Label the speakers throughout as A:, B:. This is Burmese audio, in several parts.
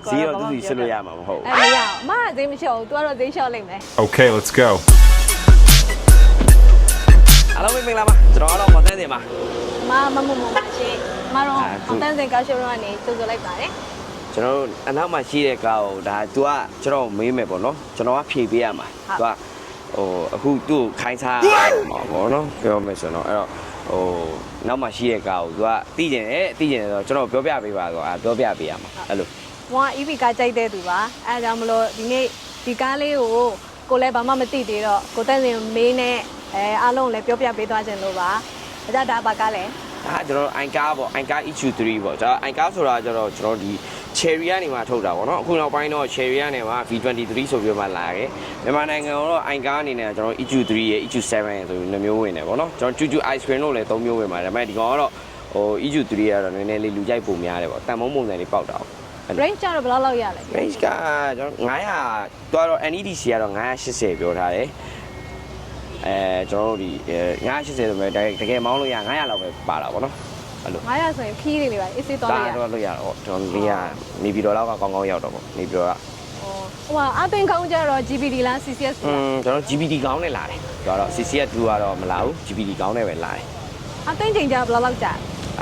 A: 0တူစီဆွလို့ရမှာမဟုတ်
B: မရအောင်မကဈေးမလျှော့ဘူး तू ကတော့ဈေးလျှော့လိုက်မယ်
C: Okay, let's go.
A: အားလုံးမင်္ဂလာပါကျွန်တော်ကတော့မော်တန်းတင်ပါ
B: မမရှိမတော့အတန်းစင်ကားရှိုးတော့ကနေကြိုလိုက်ပါတယ်
A: ကျွန်တော်အနောက်မှာရှိတဲ့ကားကိုဒါ तू ကကျွန်တော်မေးမယ်ပေါ့နော်ကျွန်တော်ကဖြေပေးရမှာ तू ကအခုသူ့ကိုခိုင်းစားရမှာပေါ့နော်ပြောမယ်ဆိုတော့အဲ့တော့နောက်မှာရှိတဲ့ကားကို तू ကသိကျင်တယ်ဆိုတော့ကျွန်တော်ပြောပြပေးပါဆိုတော့ပြောပြပေးရမှာအဲ့လို
B: ဝါ EV ကားကြိုက်တဲ့သူပါအဲဒါကြောင့်မလို့ဒီနေ့ဒီကားလေးကိုလည်းဘာမှမသိသေးတော့ကိုတန်းစင်မေးနဲ့အားလုံးလည်းပြောပြပေးသွားခြင်းလို့ပါဒါကြဒါပါကားလဲ
A: ဒါကျွန်တော်အိုင်ကားပေါ့အိုင်ကား EQ3 ပေါ့ကျွန်တော်အိုင်ကားဆိုတာကျတော့ကျွန်တော်ဒီ Cherry ကနေမှထုတ်တာပေါ့နော်အခုနောက်ပိုင်းတော့ Cherry ကနေမှ V23 ဆိုပြီးမှလာခဲ့မြန်မာနိုင်ငံတော့အိုင်ကားအနေနဲ့ကျွန်တော် EQ3 ရဲ့ EQ7 ရဲ့ဆိုပြီးနှမျိုးဝင်တယ်ပေါ့နော်ကျွန်တော် Juju Ice Cream လို့လည်း3မျိုးဝင်ပါတယ်ဒါပေမဲ့ဒီကောင်ကတော့EQ3 ကတော့နည်းနည်းလေးလူကြိုက်ပုံများတယ်ပေါ့တန်မုံပုံစံလေးပေါက်တာ
B: range ကျတော့ဘယ်လောက်ရလဲ
A: range ကကျွန်တော်900တော့ NEDC ကတော့980ပြောထားတယ်ကျွန်တော်တို့ဒီ980ဆိုမဲ့တကယ်မောင်းလို့ရ900လောက်ပဲပါတာပေါ့နော်အဲ့လို
B: 900ဆိုရင်ခီးတွေပါအေးစေးသွားလို့ရ
A: တော့လို့ရတော့ကျွန်တော်လေးကနေပြီးတော့လောက်ကကောင်းကောင်းရောက်တော့ပေါ့နေပြီးတော့
B: ဟိုအသွင်ကောင်းကြတော့ GBD လား CCS လား
A: ကျွန်တော် GBD ကောင်းနဲ့လာတယ်ဆိုတော့ CCS 2ကတော့မလာဘူး GBD ကောင်းနဲ့ပဲလာတယ်
B: အသွင်ချိန်ကြဘယ်လောက်ကြာ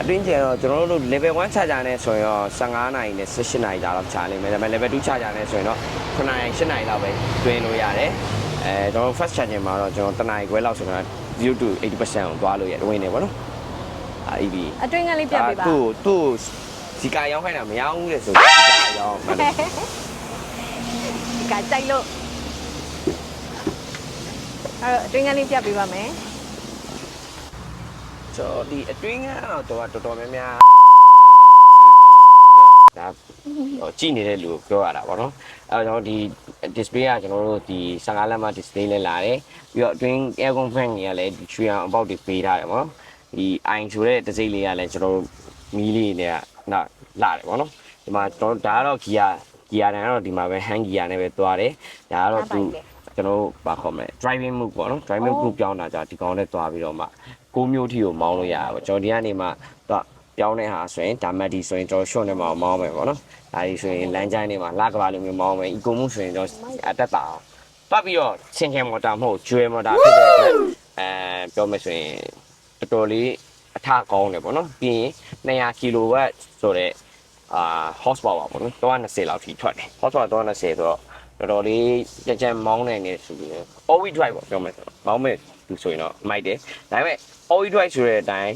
A: အတွင်းကျတော့ကျွန်တော်တို့ level 1 charger နဲ့ဆိုရင်တော့15နာရီနဲ့18နာရီကြာလောက်ချလိမ့်မယ်ဒါပေမဲ့ level 2 charger နဲ့ဆိုရင်တော့9နာရီ8နာရီလောက်ပဲတွင်းလို့ရတယ်ကျွန်တော် fast charging မှာတော့ကျွန်တော်တနာရီခွဲလောက်ဆိုတော့0 to 80% ကိုသွားလို့ရတွင်းနေပေါ့နော်EV
B: အတွင်းကလေးပြပေးပါ
A: သူ့စီကာရောင်းခိုင်းတာမရောင်းဘူးလေဆိုစီကာရောင်းမှန်တယ်
B: စီကာကြိုက်လို့အတွင်းကလေးပြပေးပါမယ်
A: ဆိုဒီအတွင်းကတော့တော်တော်များများဒါကြည့်နေတဲ့လူကိုပြောရတာပေါ့နော်အဲတော့ဒီ display ကကျွန်တော်တို့ဒီ15လက်မ display နဲ့လာတယ်ပြီးတော့အတွင်း aircon fan ကြီးကလည်းဒီချွေအောင်အပေါက်တွေပေးထားတယ်ပေါ့နော်ဒီ i ဆိုတဲ့တစ်စိမ့်လေးကလည်းကျွန်တော်တို့မီးလေးနဲ့လာတယ်ပေါ့နော်ဒီမှာကျွန်တော်ဒါကတော့ gear တန်ကတော့ဒီမှာပဲ hand gear နဲ့ပဲသွားတယ်ဒါကတော့သူကျွန်တော်ဘာခေါ်မလဲ driving move ပေါ့နော် driving move ပြောင်းတာじゃဒီကောင်နဲ့သွားပြီးတော့မှ6မျိုးထိကိုမောင်းလို့ရတာပေါ့ကျွန်တော်ဒီကနေမှတော့ပြောင်းတဲ့ဟာဆိုရင်ဒါမတ်ဒီဆိုရင်ကျွန်တော် short နဲ့မောင်းမယ်ပေါ့နော်ဒါဒီဆိုရင်လမ်းကြိုင်းတွေမှာလကဘာလိုမျိုးမောင်းမယ် eco move ဆိုရင်တော့အတက်တာအောင်ပတ်ပြီးတော့ဆင်ခဲမော်တာမဟုတ်ကျွဲမော်တာဖြစ်တဲ့အတွက်ပြောမယ်ဆိုရင်တော်တော်လေးအထကောင်းတယ်ပေါ့နော်ပြီးရင်200 kW ဆိုတဲ့horsepower ပေါ့နော်320လောက်ထိထွက်တယ် horsepower 320ဆိုတော့တော်တော်လေးကြမ်းမောင်းနိုင်နေဆိုပြီး all wheel drive ပေါ့ပြောမယ်ဆိုတော့မောင်းမယ်သူဆိုရင်တော့မိုက်တယ်ဒါပေမဲ့ all wheel drive ဆိုတဲ့အတိုင်း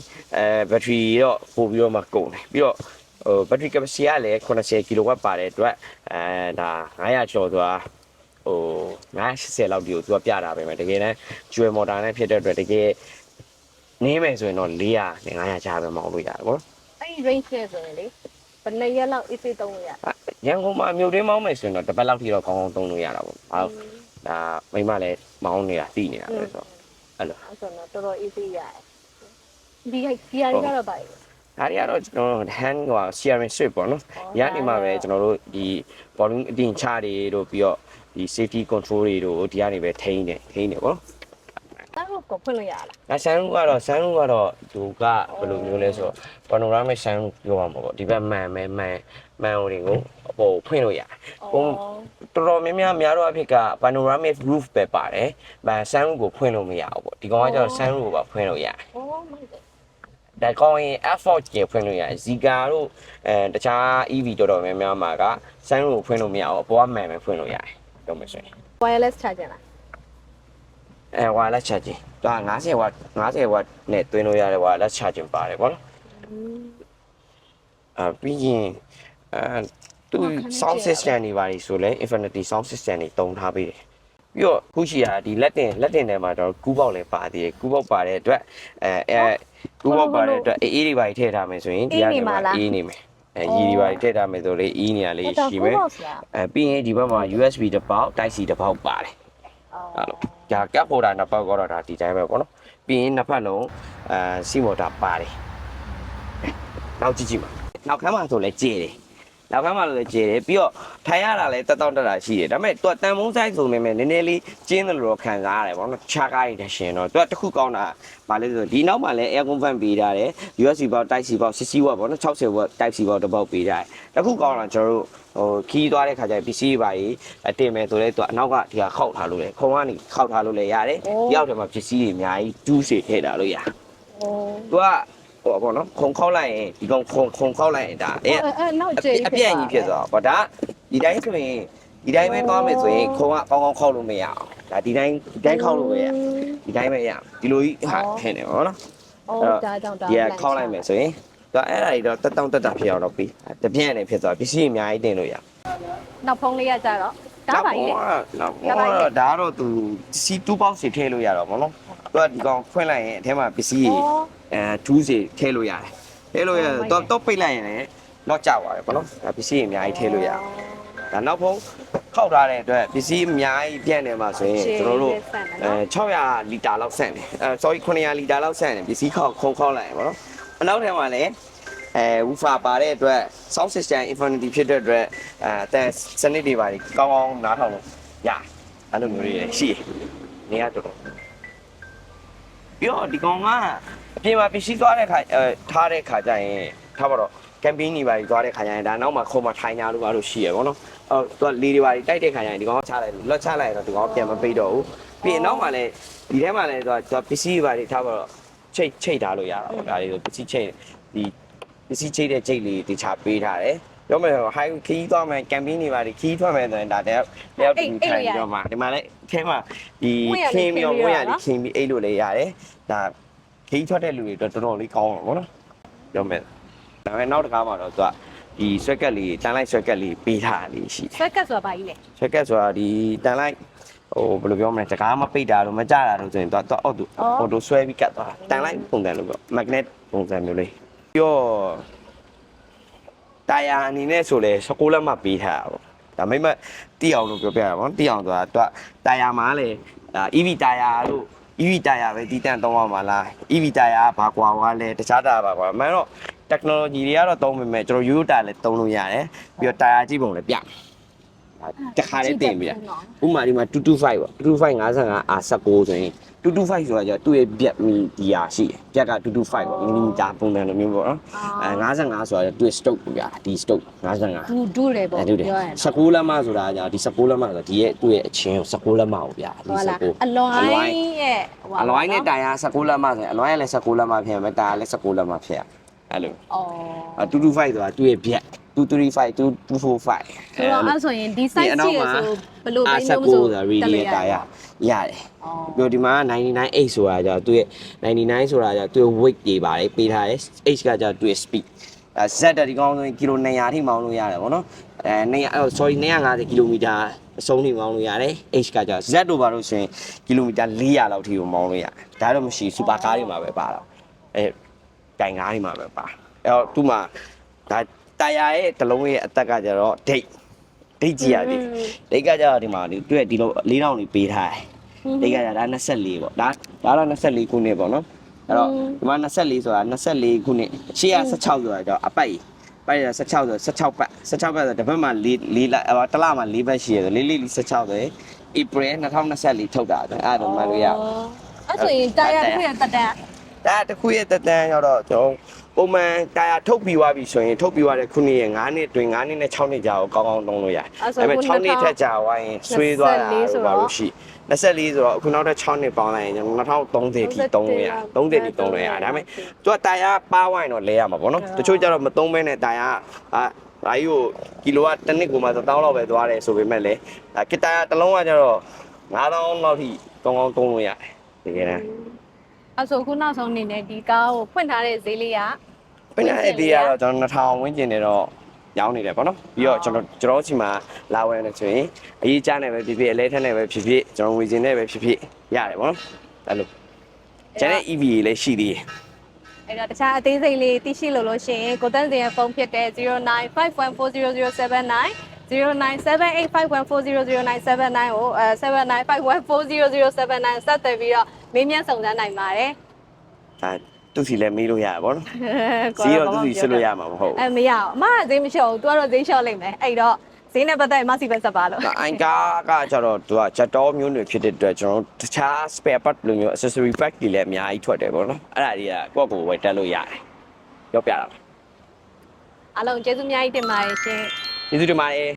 A: battery တော့ပို့ပြီးတော့မှကုန်တယ်ပြီးတော့battery capacity ကလည်း80 kW ပါတဲ့အတွက်ဒါ900ကျော်သွား980လောက်ဒီကိုသူကပြတာပဲတကယ်တမ်းကျွဲမော်တာနဲ့ဖြစ်တဲ့အတွက်တကယ်နေမယ်ဆိုရင်တော့400နဲ့900ကြားပဲမောင်းလို့ရတယ်ပေါ့
B: အဲ့ range နဲ့ဆိုရင်လေဘယ်နှစ်ရက်လောက် AC သုံးလို့ရ
A: ရန်ကုန်မှာမြို့တွင်းမောင်းမယ်ဆိုရင်တော့တစ်ပတ်လောက်ထိတော့ကောင်းကောင်းသုံးလို့ရတာပေါ့ဒါမိမလည်းမောင်းနေတာသိနေတာပဲဆိုတော့အဲ့လို
B: အဲ့ဆိုတော့တော်တော် AC ရတယ်ဒီတွေကတော့ပါ
A: ဒါတွေကတော့ကျွန်တော် hand ဟို steering switch ပေါ့နော်ရနေမှာပဲကျွန်တော်တို့ဒီ volume အတင်ချတွေတို့ပြီးတော့ဒီ safety control တွေတို့ဒီကနေပဲထိန်းတယ်ပေါ့
B: ဆန်းရုပ်ကိုဖွင့်လို့ရလား
A: ။ဆန်းရုပ်ကတော့သူကဘယ်လိုမျိုးလဲဆိုတော့ panoramic ဆန်းရုပ်ပြောရမှာပေါ့ဒီဘက်မှန်တွေကိုအပေါ်ဖွင့်လို့ရတယ်။ပုံတော်တော်များတော့အဖြစ်က panoramic roof ပဲပါတယ်။ဆန်းရုပ်ကိုဖွင့်လို့မရဘူးပေါ့ဒီကောင်ကကျတော့ဆန်းရုပ်ကိုပါဖွင့်လို့ရတယ်။ဒါကောင်ရင် effort ကြီးဖွင့်လို့ရတယ်။ Zika တို့တခြား EV တော်တော်များမှာကဆန်းရုပ်ကိုဖွင့်လို့မရဘူးအပေါ်ကမှန်ပဲဖွင့်လို့ရတယ်။ပြောမယ်ဆိုရင်
B: wireless charging လား
A: ။ wireless charging ဒါ50 watt နဲ့သွင်းလို့ရတယ် wireless charging ပါတယ်ပေါ့နော်ပြီးရင်သူ sound system တွေပါဆိုလဲ Infinity sound system တွေတုံထားပေးတယ်ပြီးတော့ခုရှိတာဒီလက်တင်ထဲမှာတော့ကူးပေါက်လည်းပါသေးတယ်ကူးပေါက်ပါတဲ့အတွက်ကူးပေါက်ပါတဲ့အတွက်အေးတွေပါထည့်ထားမယ်ဆိုရင်ဒီကနေမှအေးနေမယ်ရီဒီပါထည့်ထားမယ်ဆိုလေအေးနေရလေးရှိမယ်ပြီးရင်ဒီဘက်မှာ USB တစ်ပေါက် Type C တစ်ပေါက်ပါတယ်အဲ့လိုဒါကပ်ပေါ်တာနှစ်ပေါက်ကတော့ဒါဒီတိုင်းပဲပေါ့နော်ပြီးရင်နှစ်ဖက်လုံးစီမော်တာပါတယ်နောက်ကြည့်ပါနောက်ခမ်းမှာဆိုလဲကျဲတယ် နောက်ဘက်မှာလည်းကျေတယ်ပြီးတော့ထိုင်ရတာလည်းတက်တောင့်တက်တာရှိတယ်ဒါပေမဲ့သူကတန်ဖုံးဆိုင်ဆိုပေမဲ့နည်းနည်းလေးကျင်းတယ်လို့ခံစားရတယ်ဗောနော်ခြားကားရတဲ့ရှင်တော့သူကတစ်ခုကောင်းတာဗာလဲဆိုဒီနောက်မှာလည်း air con fan ပေးထားတယ် USB ပေါက် Type C ပေါက်60 watt ဗောနော်60 watt Type C ပေါက်တစ်ပေါက်ပေးထားတယ်တစ်ခုကောင်းတာကျွန်တော်တို့ခီးသွားတဲ့ခါကျရင် PC ပါကြီးတင်မယ်ဆိုလဲသူကအနောက်ကဒီကခောက်ထားလို့လေခုံကနေခောက်ထားလို့လည်းရတယ်ဒီအောက်ထဲမှာ PC တွေအများကြီးတူးစေထည့်တာလို့ရသူကဟိုပေါ့နော်ခုံခောက်လိုက်ရင်ဒီကောင်ခုံခောက်လိုက်ရင်ဒါ
B: နောက်ကျေ
A: အပြည့်ကြီးဖြစ်သွားပေါ့ဒါဒီတိုင်းဆိုရင်ဒီတိုင်းပဲသွားမယ်ဆိုရင်ခုံကကောင်းကောင်းခောက်လို့မရအောင်ဒါဒီတိုင်းခောက်လို့ပဲရဒီတိုင်းပဲရဒီလိုကြီးဟာထင်တယ်ပေါ့နော်
B: ဒါကြောင့်ဒါ
A: ဒီကခောက်လိုက်မယ်ဆိုရင်ဒါအဲ့ဒါကြီးတော့တက်တောင့်တက်တာဖြစ်အောင်တော့ပြီးတပြည့်နဲ့ဖြစ်သွားပစ္စည်းအများကြီးတင်လို့ရ
B: နောက်ဖုံးလေးရကြတော့ဒါပါကြီးလေ
A: နောက်ဒါတော့သူ C2 box စီထည့်လို့ရတော့ဗောနော်သူကဒီကောင်ဖွင့်လိုက်ရင်အထဲမှာပစ္စည်း2စီထည့်လို့ရတယ်ထည့်လို့ရတော့ပိတ်လိုက်ရင်လည်းတော့ကြောက်ပါတယ်ဗောနော်ဒါပစ္စည်းအများကြီးထည့်လို့ရဒါနောက်ဖုံးခောက်ထားတဲ့အတွက်ပစ္စည်းအများကြီးပြန့်နေမှာဆိုရင်ကျွန်တော်တို့600လီတာလောက်ဆန့်တယ်sorry 900လီတာလောက်ဆန့်တယ်ပစ္စည်းခုံခောက်လိုက်ရင်ဗောနော်အနောက်ထဲမှာလည်းဝူဖာပါတဲ့အတွက် sound system infinity ဖြစ်တဲ့အတွက်တန်စနစ်တွေပါကောင်းကောင်းနားထောင်လို့ရအဲ့လိုမျိုးတွေရှိနေရတော်ပြီးတော့ဒီကောင်ကအပြင်မှာပစ္စည်းသွားတဲ့ခါထားတဲ့ခါကျရင်ထားပါတော့ campaign တွေပါသွားတဲ့ခါကျရင်ဒါနောက်မှာခုံမှာထိုင်ကြလို့အဲ့လိုရှိရပေါ့နော်သူကလေတွေပါတိုက်တဲ့ခါကျရင်ဒီကောင်ချလိုက်လွတ်ချလိုက်တော့ဒီကောင်ပြန်မပိတ်တော့ဘူးပြီးရင်နောက်မှာလည်းဒီထဲမှာလည်းသူကပစ္စည်းတွေပါထားပါတော့ချိတ်ထားလို့ရတာပေါ့ဒါတွေကိုပစ္စည်းချိတ်ဒီပစ္စည်းချိတ်တဲ့ချိတ်လေးတခြားပေးထားတယ်ပြောမယ်ဟိုင်ခီးသွားမယ် campaign တွေပါခီးထွက်မယ်ဆိုရင်ဒါတယောက်တူထိုင်ကြမှာဒီမှာလည်းအထဲမှာဒီခင်းပြီးတော့ဝင်းရလေးခင်းပြီးအိတ်လို့လည်းရတယ်ဒါခီးထွက်တဲ့လူတွေတော့တော်တော်လေးကောင်းတော့ဗောနော်ပြောမယ်ဒါပေမဲ့နောက်တစ်ခါမှတော့သူကဒီဆွက်ကက်လေးတန်လိုက်ဆွက်ကက်လေးပေးထားလေးရှိတယ်
B: ဆွက်ကက်ဆိုတာဘာကြီးလဲ
A: ဆွက်ကက်ဆိုတာဒီတန်လိုက်ဟိုဘယ်လိုပြောမလဲတကားမပိတ်တာတော့မကြတာတော့ဆိုရင်တော့အော်တိုဆွဲပြီးကတ်သွားတန်လိုက်ပုံစံလို့ပြော magnet ပုံစံမျိုးလေးပြီးတော့တာယာအနေနဲ့ဆိုလဲ16လက်မှပေးထားတာပေါ့ဒါမိမတိအောင်လို့ပြောပြရပါဘောတိအောင်ဆိုတာသူကတာယာမှာလေဒါ EV တာယာလို့ EV တာယာပဲတီးတန့်သုံးရမှာလား EV တာယာဘာကွာဝါလဲတခြားတာပါကွာအမှန်တော့ technology တွေကတော့သုံးပေမဲ့ကျွန်တော်ရိုးရိုးတာလည်းသုံးလို့ရတယ်ပြီးတော့တာယာကြည့်ပုံလည်းပြတခါလေးတင်ပြီးတာဥမာဒီမှာ225ပေါ့225 55 R19 ဆိုရင်225ဆိုတာကျသူ့ရဲ့ပြက်မီဒီယာရှိတယ်ပြက်က225ပေါ့မီလီမီတာပုံစံလိုမျိုးပေါ့နော်55ဆိုတာသူ့ရဲ့ stroke ပေါ့ဗျာဒီ stroke 55
B: ဒူးတယ်ပေါ့
A: ပြောရရင်16လက်မဆိုတာကျဒီ16လက်မဆိုတာဒီရဲ့သူ့ရဲ့အချင်းကို16လက်မပေါ့ဗျာဒီ
B: 16အလွိုင်းရဲ့
A: အလွိုင်းနဲ့တာယာ16လက်မဆိုရင်အလွိုင်းကလည်း16လက်မဖြစ်မယ်တာယာလည်း16လက်မဖြစ်ရအဲ့လို225ဆိုတာသူ့ရဲ့ပြက်235 245
B: ဆိုတော့အဲ့ဆိုရင်ဒီ size ကြီးရဆိုဘယ်လိုပဲလို့ဆို
A: တက်လို့ရတယ်ပြီးတော့ဒီမှာ99 ဆိုတာကြာသူ့ရဲ့99ဆိုတာကြာသူ့ရဲ့ weight တွေပါတယ်ပေးထားတယ် h ကကြာသူ့ရဲ့ speed z ဒီကောင်းဆိုရင်ကီလို200ထိမောင်းလို့ရတယ်ဗောနော်sorry 250ကီလိုမီတာအဆုံးထိမောင်းလို့ရတယ် h ကကြာ z တို့ပါလို့ဆိုရင်ကီလိုမီတာ400လောက်ထိကိုမောင်းလို့ရတယ်ဒါတော့မရှိစူပါကားတွေမှာပဲပါတော့တိုင်ကားတွေမှာပဲပါအဲ့တော့သူ့မှာဒါတာယာရဲ့တလုံးရဲ့အသက်ကကျတော့ဒိတ်ကြည့်ရသည်ဒိတ်ကကျတော့ဒီမှာသူ့ရဲ့ဒီလို4000လေးပေးထားတယ်ဒိတ်ကကျဒါ24ပေါ့ဒါတော့24ခုနှစ်ပေါ့နော်အဲ့တော့ဒီမှာ24ဆိုတာ24ခုနှစ်ရှေ့က16ဆိုတာကျတော့အပိုက်ရ16ဆို16ပတ်16ပတ်ဆိုတစ်ပတ်မှာ4လတစ်လမှာ4ပတ်ရှိရတယ်4 16ဆိုရင် April 2024ထုတ်တာအဲ့ဒါမှလို့ရ
B: အဲ့ဆိုရင်တာယာတစ်ခုရဲ့တက်တန်း
A: ဒါတခုရဲ့တက်တန်းရောက်တော့ကျွန်တော်ပုံမှန်တာယာထုတ်ပြီးသွားပြီဆိုရင်ထုတ်ပြီးသွားတဲ့ခုနှစ်ရဲ့9နှစ်အတွင်း9နှစ်နဲ့6နှစ်ကြာကိုကောင်းကောင်းသုံးလို့ရတယ်။ဒါပေမဲ့6နှစ်ထက်ကြာသွားရင်ဆွေးသွားတာဘာလို့ရှိ24ဆိုတော့အခုနောက်ထပ်6နှစ်ပေါင်းလိုက်ရင်2030ထိသုံးလို့ရတယ်။30ထိသုံးလို့ရတယ်။ဒါပေမဲ့သူကတာယာပါဝိုင်းတော့လဲရမှာပေါ့နော်။တချို့ကျတော့မသုံးဘဲနဲ့တာယာဒါကြီးကိုကီလိုကတစ်နှစ်ကိုမှ1000လောက်ပဲသွားတယ်ဆိုပေမဲ့လေဒါကတာယာတစ်လုံးကကျတော့9000လောက်ထိကောင်းကောင်းသုံးလို့ရတယ်။တကယ်တမ်း
B: အဲ့ဆိုခုနောက်ဆုံးအနေနဲ့ဒီကားကိုဖွင့်ထားတဲ့ဈေးလေးက
A: ဖွင့်ထားတဲ့ဈေးကတော့ကျွန်တော်2000ဝန်းကျင်နေတော့ရောင်းနေတယ်ပေါ့နော်ပြီးတော့ကျွန်တော်စီမှာလာဝယ်နေဆိုရင်အရေးချနဲ့ပဲဖြစ်ဖြစ်အလဲထက်နဲ့ပဲဖြစ်ဖြစ်ကျွန်တော်ငွေစင်နဲ့ပဲဖြစ်ဖြစ်ရတယ်ပေါ့နော်အဲ့လိုကျန်တဲ့ EV လည်းရှိသေးတယ်
B: အဲ့တော့တခြားအသေးစိတ်လေးသိရှိလို့ရှိရင်ကိုတန်းစင်ရဲ့ဖုန်းဖြစ်တဲ့0951400079 097851400979ကို7951400079ဆက်သွယ်ပြီးတော့မေးမြန်းစုံစမ်းနိုင်ပါတယ်
A: သူစီလည်းမေးလို့ရပါဘောနော်ဈေးတော့သူစီဆက်လို့ရမှာမဟုတ်
B: မရအောင်အမကဈေးမလျှော့ဘူး तू ကတော့ဈေးလျှော့လိုက်မယ်အဲ့တော့ဈေးနဲ့ပတ်သက်ရင်မစီပဲဆက်ပါလို့
A: အိုင်ကာကကျတော့သူကချက်တော်မျိုးတွေဖြစ်တဲ့အတွက်ကျွန်တော်တခြား spare part လိုမျိုး accessory pack တွေလည်းအများကြီးထွက်တယ်ပေါ့နော်အဲ့ဒါတွေကကိုယ့်ကိုယ်ဝယ်တက်လို့ရတယ်ပြောပြတာပါ
B: အားလုံးကျေးဇူးအများကြီးတင်ပါတယ်ရှင်
A: ကျေးဇူးတင်ပါတယ်